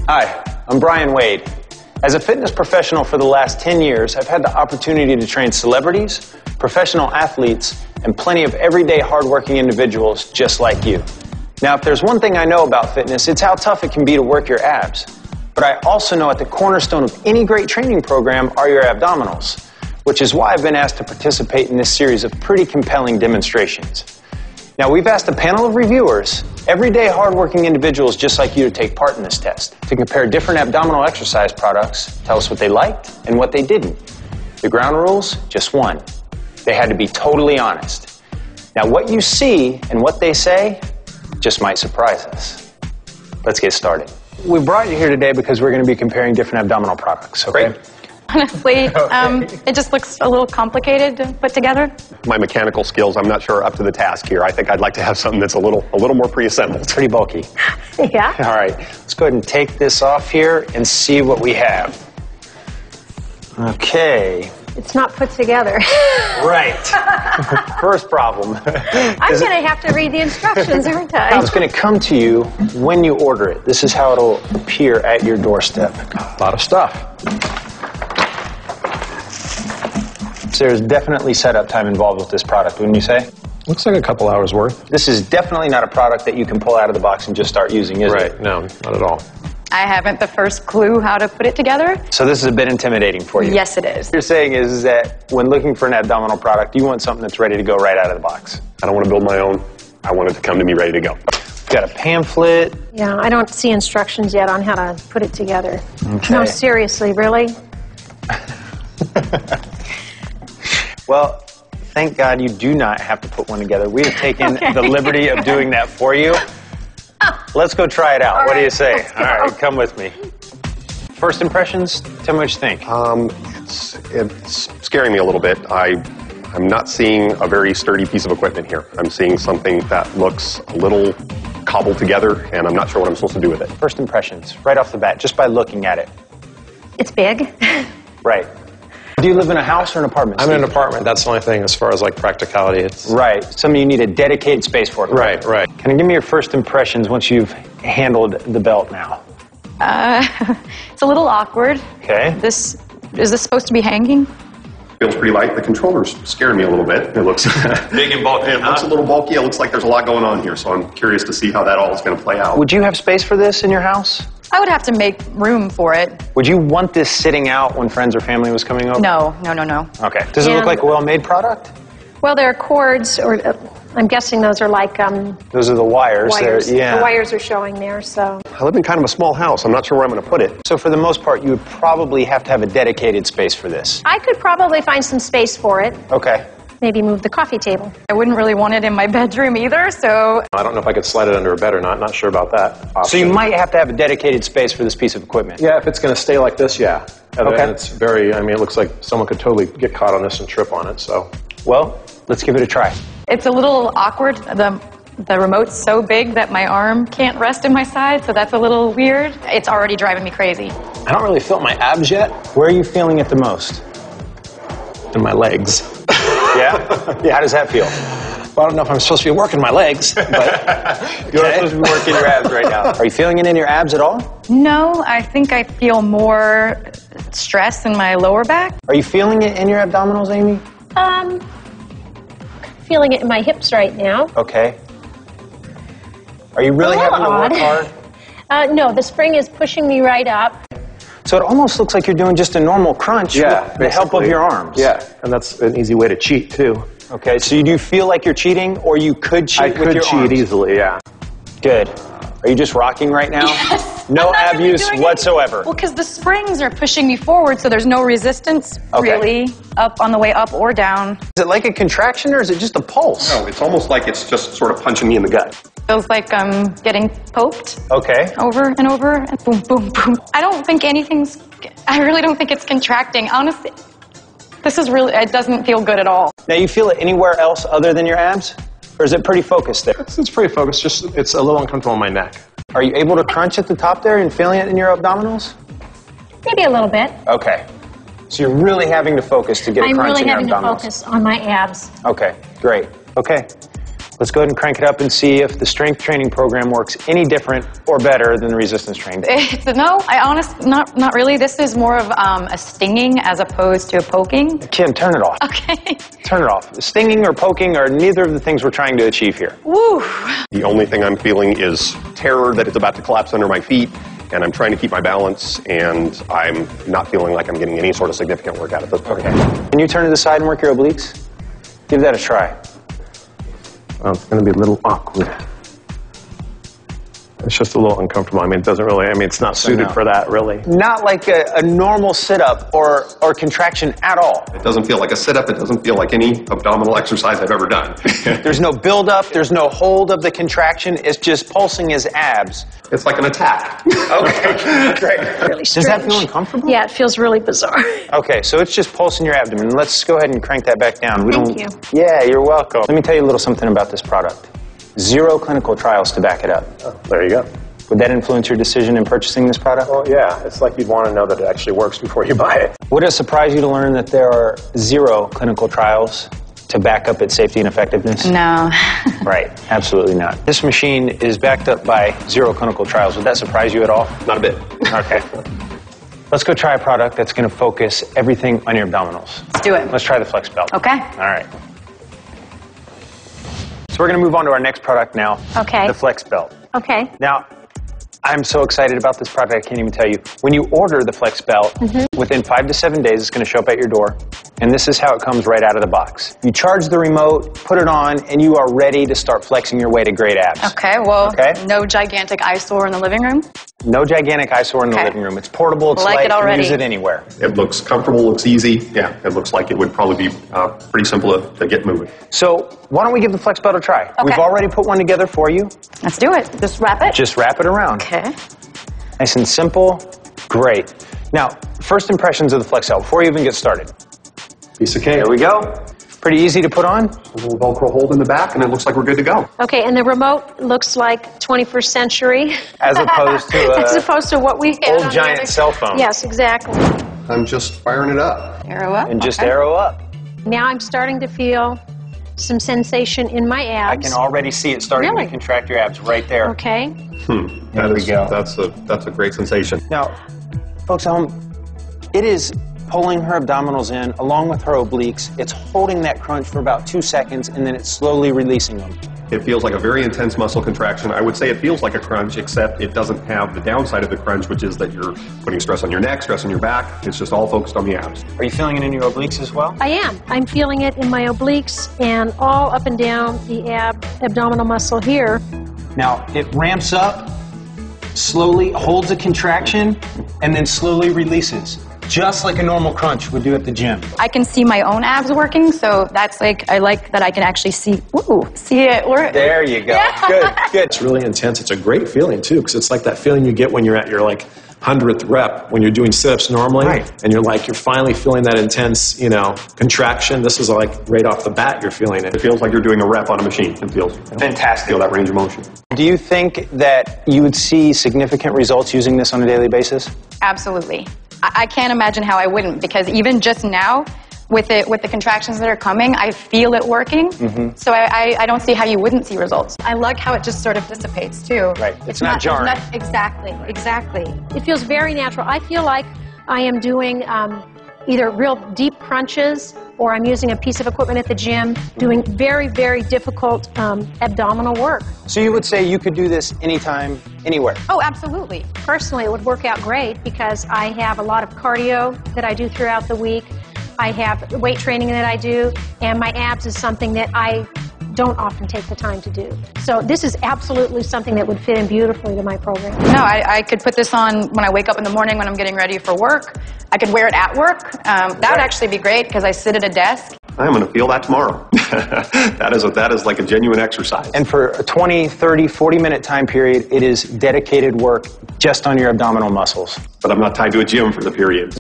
Hi, I'm Brian Wade. As a fitness professional for the last 10 years, I've had the opportunity to train celebrities, professional athletes, and plenty of everyday hardworking individuals just like you. Now, if there's one thing I know about fitness, it's how tough it can be to work your abs. But I also know at the cornerstone of any great training program are your abdominals, which is why I've been asked to participate in this series of pretty compelling demonstrations. Now, we've asked a panel of reviewers, everyday hardworking individuals just like you, to take part in this test, to compare different abdominal exercise products, tell us what they liked and what they didn't. The ground rules, just one. They had to be totally honest. Now, what you see and what they say just might surprise us. Let's get started. We brought you here today because we're going to be comparing different abdominal products, okay? Great. Honestly, it just looks a little complicated to put together. My mechanical skills, I'm not sure, are up to the task here. I think I'd like to have something that's a little more pre-assembled. Pretty bulky. Yeah. All right, let's go ahead and take this off here and see what we have. Okay. It's not put together. Right. First problem. I'm going to have to read the instructions, aren't I? It's going to come to you when you order it. This is how it'll appear at your doorstep. A lot of stuff. So there's definitely setup time involved with this product, wouldn't you say? Looks like a couple hours worth. This is definitely not a product that you can pull out of the box and just start using, is it? Right, no, not at all. I haven't the first clue how to put it together. So this is a bit intimidating for you. Yes, it is. What you're saying is that when looking for an abdominal product, you want something that's ready to go right out of the box. I don't want to build my own. I want it to come to me ready to go. You've got a pamphlet. Yeah, I don't see instructions yet on how to put it together. Okay. No, seriously, really? Well, thank God you do not have to put one together. We have taken the liberty of doing that for you. Let's go try it out. All What do you right, say? let's go. All right, come with me. First impressions, tell me what you think. It's scaring me a little bit. I'm not seeing a very sturdy piece of equipment here. I'm seeing something that looks a little cobbled together, and I'm not sure what I'm supposed to do with it. First impressions, right off the bat, just by looking at it. It's big. Right. Do you live in a house or an apartment? I'm in an Steve? apartment. That's the only thing as far as like practicality. It's Right. Something you need a dedicated space for. right, right. Can you give me your first impressions once you've handled the belt now? It's a little awkward. Okay. Is this supposed to be hanging? Feels pretty light. The controller's scaring me a little bit. It looks big and bulky. It looks a little bulky. It looks like there's a lot going on here, so I'm curious to see how that all is going to play out. Would you have space for this in your house? I would have to make room for it. Would you want this sitting out when friends or family was coming over? No. Okay. Does it look like a well-made product? Well, there are cords, or I'm guessing those are like Those are the wires. wires. Yeah. The wires are showing there, so. I live in kind of a small house. I'm not sure where I'm going to put it. So for the most part, you would probably have to have a dedicated space for this. I could probably find some space for it. Okay. Maybe move the coffee table. I wouldn't really want it in my bedroom either, so I don't know if I could slide it under a bed or not. Not sure about that option. So you might have to have a dedicated space for this piece of equipment. Yeah, if it's going to stay like this, yeah. Okay. And it's very, I mean, it looks like someone could totally get caught on this and trip on it, so. Well, let's give it a try. it's a little awkward. The remote's so big that my arm can't rest in my side, so that's a little weird. It's already driving me crazy. I don't really feel my abs yet. Where are you feeling it the most? In my legs. Yeah? Yeah. How does that feel? Well, I don't know if I'm supposed to be working my legs, but You're not supposed to be working your abs right now. Are you feeling it in your abs at all? No, I think I feel more stress in my lower back. Are you feeling it in your abdominals, Amy? Feeling it in my hips right now. Okay. Are you really A having little to work odd. hard? No, the spring is pushing me right up. So it almost looks like you're doing just a normal crunch with the help of your arms. Yeah, and that's an easy way to cheat, too. Okay, so you do feel like you're cheating, or you could cheat I with could your cheat arms? easily, yeah. Good. Are you just rocking right now? Yes. No I'm not ab really use doing whatsoever. Well, because the springs are pushing me forward, so there's no resistance Okay. really up on the way up or down. Is it like a contraction, or is it just a pulse? No, it's almost like it's just sort of punching me in the gut. Feels like I'm getting poked Okay. over and over, and boom, boom, boom. I really don't think it's contracting. Honestly, it doesn't feel good at all. Now, you feel it anywhere else other than your abs? Or is it pretty focused there? It's pretty focused, just it's a little uncomfortable in my neck. Are you able to crunch at the top there and feeling it in your abdominals? Maybe a little bit. Okay. So you're really having to focus to get a I'm crunch really in your having to abdominals. focus on my abs. Okay, great. Okay. Let's go ahead and crank it up and see if the strength training program works any different or better than the resistance training. No, I honestly, not really. This is more of a stinging as opposed to a poking. Kim, turn it off. Okay. Turn it off. Stinging or poking are neither of the things we're trying to achieve here. Woo. The only thing I'm feeling is terror that it's about to collapse under my feet, and I'm trying to keep my balance, and I'm not feeling like I'm getting any sort of significant work out at this point. Okay. Can you turn to the side and work your obliques? Give that a try. Oh, it's going to be a little awkward. It's just a little uncomfortable. I mean, it doesn't really, I mean, it's not suited for that, really. Not like a normal sit-up or contraction at all. It doesn't feel like a sit-up. It doesn't feel like any abdominal exercise I've ever done. There's no build-up. There's no hold of the contraction. It's just pulsing his abs. It's like an attack. Okay, great. Really Does that feel strange. uncomfortable? Yeah, it feels really bizarre. Okay, so it's just pulsing your abdomen. Let's go ahead and crank that back down. Thank you. Yeah, you're welcome. Let me tell you a little something about this product. 0 clinical trials to back it up. Oh, there you go. Would that influence your decision in purchasing this product? Well, yeah, it's like you'd want to know that it actually works before you buy it. Would it surprise you to learn that there are 0 clinical trials to back up its safety and effectiveness? No. Right, absolutely not. This machine is backed up by 0 clinical trials. Would that surprise you at all? Not a bit. Okay. Let's go try a product that's going to focus everything on your abdominals. Let's do it. Let's try the Flex Belt. Okay. All right. So we're going to move on to our next product now. Okay. The Flex Belt. Okay. Now, I'm so excited about this product, I can't even tell you. When you order the Flex Belt, within 5 to 7 days, it's going to show up at your door. And this is how it comes right out of the box. You charge the remote, put it on, and you are ready to start flexing your way to great abs. Okay, well, Okay. no gigantic eyesore in the living room. No gigantic eyesore in the Okay. living room. It's portable, it's Like light, it you can already. use it anywhere. It looks comfortable, looks easy. Yeah, it looks like it would probably be pretty simple to get moving. So why don't we give the Flex Belt a try? Okay. We've already put one together for you. Let's do it. Just wrap it. Just wrap it around. Okay. Nice and simple. Great. Now, first impressions of the Flex Belt before you even get started. Piece of cake. There we go. Pretty easy to put on. A little Velcro hold in the back, and it looks like we're good to go. Okay, and the remote looks like 21st century. As opposed to As opposed to what we had old on the giant other- cell phone. Yes, exactly. I'm just firing it up. Arrow up. And just Okay. arrow up. Now I'm starting to feel some sensation in my I abs. can already see it starting Really? to contract your abs right there. Okay. There we go. That's a great sensation. Now, folks at home, it is pulling her abdominals in along with her obliques. It's holding that crunch for about 2 seconds, and then it's slowly releasing them. It feels like a very intense muscle contraction. I would say it feels like a crunch, except it doesn't have the downside of the crunch, which is that you're putting stress on your neck, stress on your back. It's just all focused on the abs. Are you feeling it in your obliques as well? I am. I'm feeling it in my obliques and all up and down the abdominal muscle here. Now, it ramps up, slowly holds a contraction, and then slowly releases. Just like a normal crunch would do at the gym. I can see my own abs working, so that's like, I like that I can actually see it work. There you go. Yeah. Good, good. It's really intense. It's a great feeling, too, because it's like that feeling you get when you're at your, like, 100th rep when you're doing sit-ups normally. Right. And you're like, you're finally feeling that intense, you know, contraction. This is like right off the bat, you're feeling it. It feels like you're doing a rep on a machine. It feels Fantastic. Feel that range of motion. Do you think that you would see significant results using this on a daily basis? Absolutely. I can't imagine how I wouldn't, because even just now, with the contractions that are coming, I feel it working. So I don't see how you wouldn't see results. I like how it just sort of dissipates too. Right. It's not jarring. Exactly. It feels very natural. I feel like I am doing either real deep crunches or I'm using a piece of equipment at the gym doing very, very difficult abdominal work. So you would say you could do this anytime, anywhere? Oh, absolutely. Personally, it would work out great because I have a lot of cardio that I do throughout the week. I have weight training that I do, and my abs is something that I don't often take the time to do. So this is absolutely something that would fit in beautifully to my program. No, I could put this on when I wake up in the morning when I'm getting ready for work. I could wear it at work. That would actually be great because I sit at a desk. I'm going to feel that tomorrow. that is like a genuine exercise. And for a 20, 30, 40-minute time period, it is dedicated work just on your abdominal muscles. But I'm not tied to a gym for the period.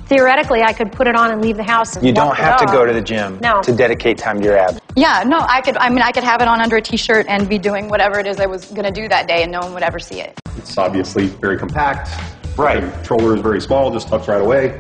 Theoretically, I could put it on and leave the house. And You don't walk the have to dog. go to the gym No. to dedicate time to your abs. Yeah, no, I could have it on under a t-shirt and be doing whatever it is I was going to do that day and no one would ever see it. It's obviously very compact. Right. The controller is very small, just tucks right away.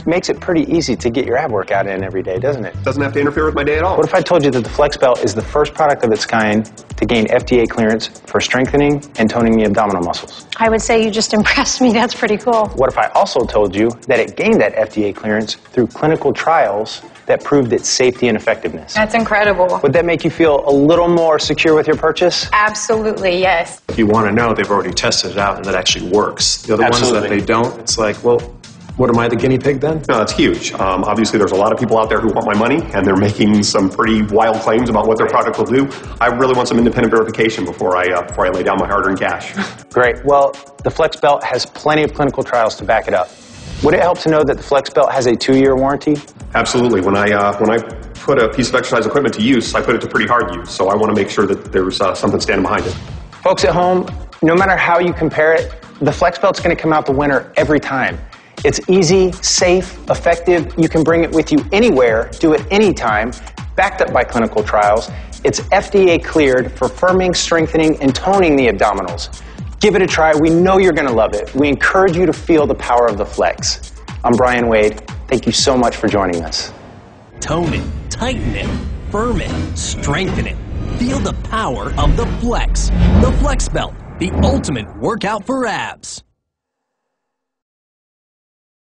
makes it pretty easy to get your ab workout in every day, doesn't it? Doesn't have to interfere with my day at all. What if I told you that the Flex Belt is the first product of its kind to gain FDA clearance for strengthening and toning the abdominal muscles? I would say you just impressed me. That's pretty cool. What if I also told you that it gained that FDA clearance through clinical trials that proved its safety and effectiveness? That's incredible. Would that make you feel a little more secure with your purchase? Absolutely, yes. If you want to know, they've already tested it out and that actually works. The other ones Absolutely. that they don't, it's like, well, what am I, the guinea pig then? No, that's huge. Obviously, there's a lot of people out there who want my money, and they're making some pretty wild claims about what their product will do. I really want some independent verification before I lay down my hard-earned cash. Great. Well, the Flex Belt has plenty of clinical trials to back it up. Would it help to know that the Flex Belt has a 2-year warranty? Absolutely. When I put a piece of exercise equipment to use, I put it to pretty hard use. So I want to make sure that there's something standing behind it. Folks at home, no matter how you compare it, the Flex Belt's going to come out the winner every time. It's easy, safe, effective. You can bring it with you anywhere, do it anytime, backed up by clinical trials. It's FDA cleared for firming, strengthening, and toning the abdominals. Give it a try. We know you're going to love it. We encourage you to feel the power of the Flex. I'm Brian Wade. Thank you so much for joining us. Tone it, tighten it, firm it, strengthen it. Feel the power of the Flex. The Flex Belt, the ultimate workout for abs.